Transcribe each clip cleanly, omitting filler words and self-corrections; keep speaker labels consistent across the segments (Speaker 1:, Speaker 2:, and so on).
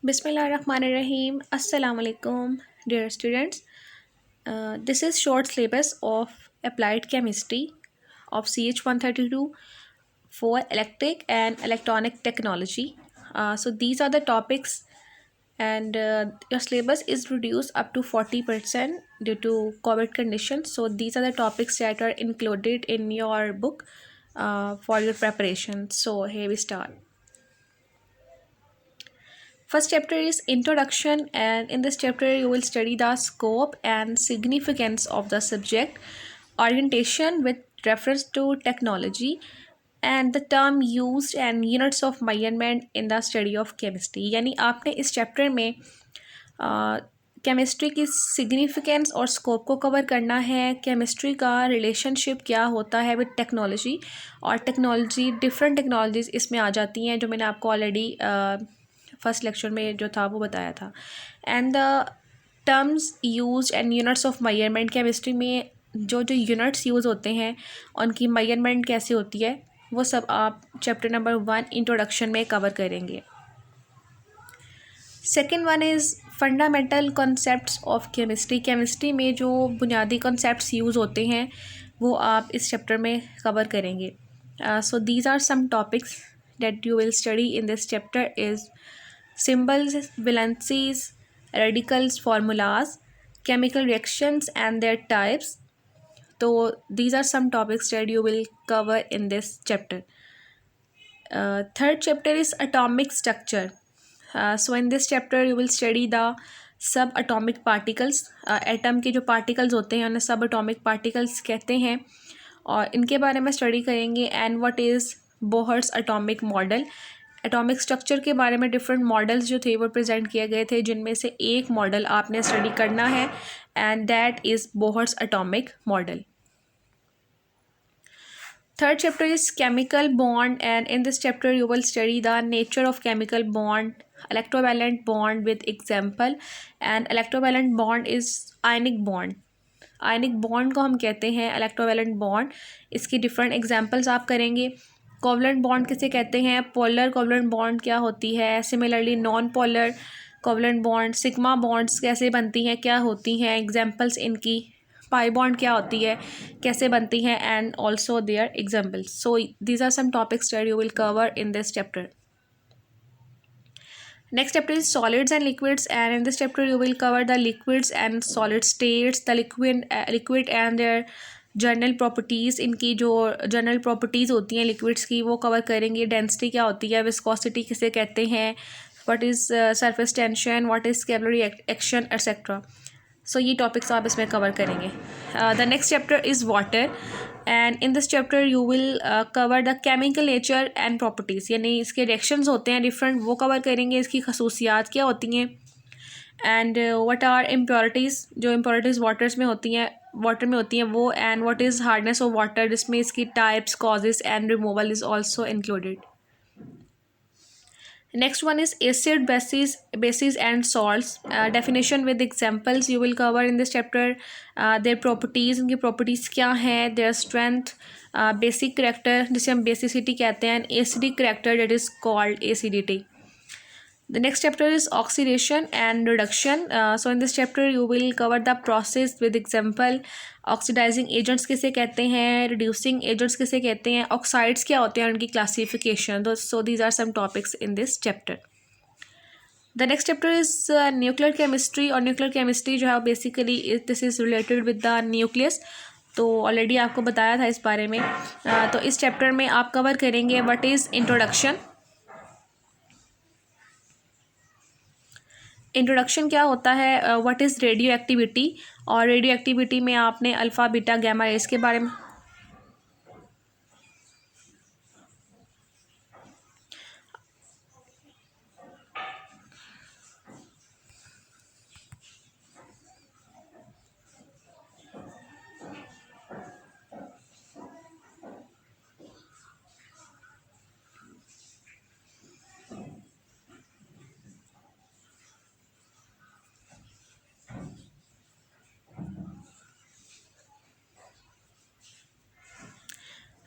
Speaker 1: Bismillahirrahmanirrahim. Assalamu alaikum, dear students. This is short syllabus of applied chemistry of CH 132 for electric and electronic technology. So these are the topics, and your syllabus is reduced up to 40% due to COVID conditions. So these are the topics that are included in your book for your preparation. So here we start. First chapter is introduction, and in this chapter you will study the scope and significance of the subject, orientation with reference to technology, and the term used and units of measurement in the study of chemistry. यानी आपने इस chapter में chemistry की significance और scope को cover करना है, chemistry का रिलेशनशिप क्या होता है विद टेक्नोलॉजी, और टेक्नोलॉजी डिफरेंट टेक्नोलॉजीज़ इसमें आ जाती हैं जो मैंने आपको ऑलरेडी फर्स्ट लेक्चर में जो था वो बताया था। And the terms use and units of measurement, chemistry में जो जो यूनिट्स यूज़ होते हैं उनकी मेजरमेंट कैसे होती है वो सब आप चैप्टर नंबर 1 इंट्रोडक्शन में कवर करेंगे। Second one is fundamental concepts of chemistry, chemistry में जो बुनियादी कॉन्सेप्ट्स यूज़ होते हैं वो आप इस चैप्टर में कवर करेंगे। So these are some topics that you will study in this chapter is symbols, valencies, radicals, formulas, chemical reactions and their types. So these are some topics that you will cover in this chapter. Third chapter is atomic structure. So in this chapter you will study the subatomic particles. Atom के जो particles होते हैं उन्हें सब atomic particles कहते हैं और इनके बारे में स्टडी करेंगे। And what is Bohr's atomic model, atomic structure के बारे में डिफरेंट मॉडल्स जो थे वो प्रेजेंट किए गए थे, जिनमें से एक मॉडल आपने स्टडी करना है and that is Bohr's atomic model. Third chapter is chemical bond, and in this chapter you will study the nature of chemical bond, electrovalent bond with example, and electrovalent bond is ionic bond. Ionic bond को हम कहते हैं electrovalent bond, इसकी different examples आप करेंगे। Covalent bond किसे कहते हैं, पोलर कोवलेंट बॉन्ड क्या होती है, similarly non polar covalent bond, sigma bonds कैसे बनती हैं, क्या होती हैं, एग्जांपल्स इनकी, पाई बॉन्ड क्या होती है, कैसे बनती हैं, and also their examples. So these are some topics that you will cover in this chapter. Next chapter is solids and liquids, and in this chapter you will cover the liquids and solid states, the liquid and their general properties, इनकी जो general properties होती हैं liquids की वो cover करेंगे। Density क्या होती है, विस्कोसिटी किसे कहते हैं, what is surface tension, what is capillary action etcetera. So ये टॉपिक्स आप इसमें कवर करेंगे। The next chapter is water, and in this chapter you will cover the chemical nature and properties, यानी इसके रिएक्शंस होते हैं डिफरेंट, वो cover करेंगे, इसकी खसूसियात क्या होती हैं, एंड व्हाट आर इम्प्योरिटीज़, जो इम्प्योरिटीज़ वाटर में होती हैं वो, and what is hardness of water, जिसमें इसकी types, causes and removal is also included. Next one is acid, bases and salts. Definition with examples you will cover in this chapter. Their properties, इनकी properties क्या हैं, their strength, basic character जिसे हम basicity कहते हैं, and acidic character that is called acidity. The next chapter is oxidation and reduction. So in this chapter you will cover the process with example. Oxidising agents किसे कहते हैं, reducing agents किसे कहते हैं, ऑक्साइड्स क्या होते हैं, उनकी क्लासिफिकेशन। तो so these are some topics in this chapter. The next chapter is nuclear chemistry, और न्यूक्लियर केमिस्ट्री जो है basically this is related with the nucleus, तो ऑलरेडी आपको बताया था इस बारे में। तो इस चैप्टर में आप कवर करेंगे व्हाट इज़ इंट्रोडक्शन, इंट्रोडक्शन क्या होता है, व्हाट इज़ रेडियो एक्टिविटी, और रेडियो एक्टिविटी में आपने अल्फ़ा बीटा गैमा रेस के बारे में,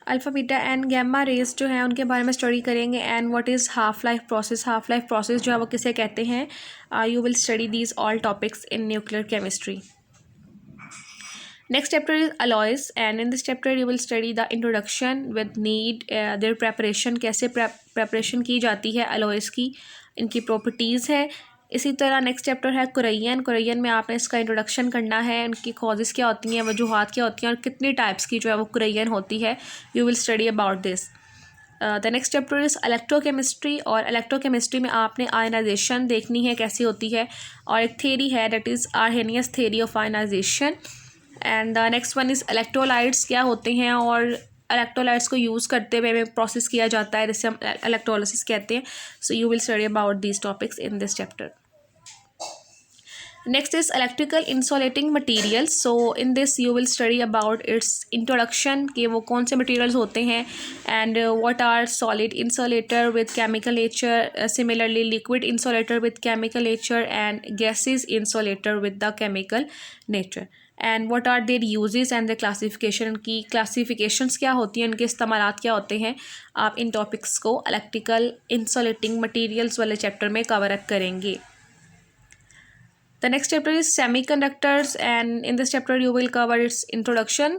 Speaker 1: alpha beta and gamma rays जो है उनके बारे में स्टडी करेंगे। And what is half life process, half life process जो है वो किसे कहते हैं। You will study these all topics in nuclear chemistry. Next chapter is alloys, and in this chapter you will study the introduction with need, their preparation, कैसे preparation की जाती है alloys की, इनकी properties है। इसी तरह नेक्स्ट चैप्टर है कुरैयन। कुरैयन में आपने इसका इंट्रोडक्शन करना है, इनकी कॉजेज़ क्या होती हैं, वजूहात क्या होती हैं, और कितनी टाइप्स की जो है वो कुरैयन होती है। You will study about this. The next chapter is electrochemistry, और इलेक्ट्रोकेमिस्ट्री में आपने आयनाइजेशन देखनी है कैसी होती है, और एक थेरी है that is Arrhenius theory of ionisation. And the next one is electrolytes क्या होते हैं, और इलेक्ट्रोलाइट्स को यूज़ करते हुए हमें प्रोसेस किया जाता है जिसे हम इलेक्ट्रोलिसिस कहते हैं। So you will study about these topics in this chapter. Next is electrical insulating materials. So in this you will study about its introduction, कि वो कौन से materials होते हैं, and what are solid insulator with chemical nature, similarly liquid insulator with chemical nature, and gases insulator with the chemical nature, and what are their uses and their classification, की classifications क्या होती हैं, उनके इस्तेमालात क्या होते हैं। आप इन topics को electrical insulating materials वाले chapter में cover up करेंगे। The next chapter is semiconductors, and in this chapter you will cover its introduction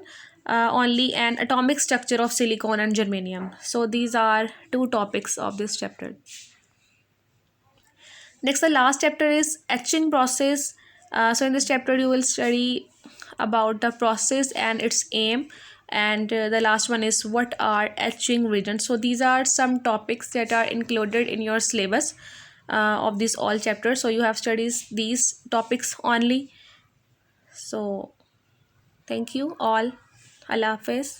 Speaker 1: only, and atomic structure of silicon and germanium. So these are two topics of this chapter. Next, the last chapter is etching process. So in this chapter you will study about the process and its aim, and the last one is what are etching regions. So these are some topics that are included in your syllabus of this all chapters. So you have studied these topics only. So thank you all. Allah Hafiz.